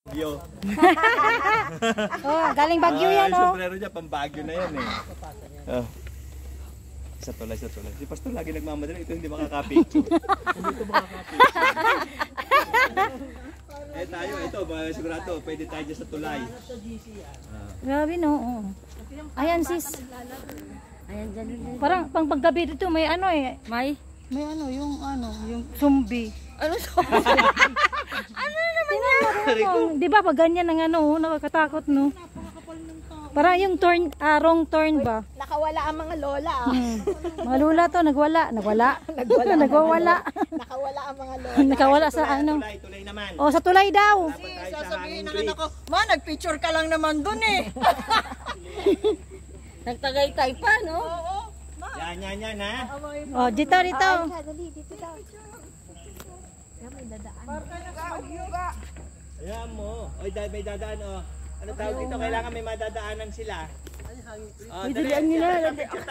Bagyo. Oh, galing Bagyo yan, Yung oh. sombrero niya, pambagyo na yan eh. Oh. Sa tulay. Si Pastor lagi nagmamadali. Ito hindi makaka-picture. Hindi ito makaka-picture. Tayo, ito, sigurado, pwede tayo dyan sa tulay. Grabe, no? Oh. Ayan, sis. Ayan, dyan. Parang pang paggabi dito, may ano eh. May ano, yung zombie. Ano zombie? Ano naman yan? Di ba pag ganyan ang ano, nakakatakot, no? Parang yung wrong turn ba? Nakawala ang mga lola. Mga lula to, nagwala. Nagwawala. Nakawala ang mga lola. Nakawala sa ano. Tulay naman. Oh, sa tulay daw. Sasabihin ng anak ko, ma, nagpicture ka lang naman dun eh. Nagtagaytay pa, no? Oo. Yan, ha? Oh, dito. Dali, dito daw. May dadaan. Ayan mo. Oy, may dadaan, oh. Ano tawag dito? Kailangan may madadaanan sila. Oh, dali,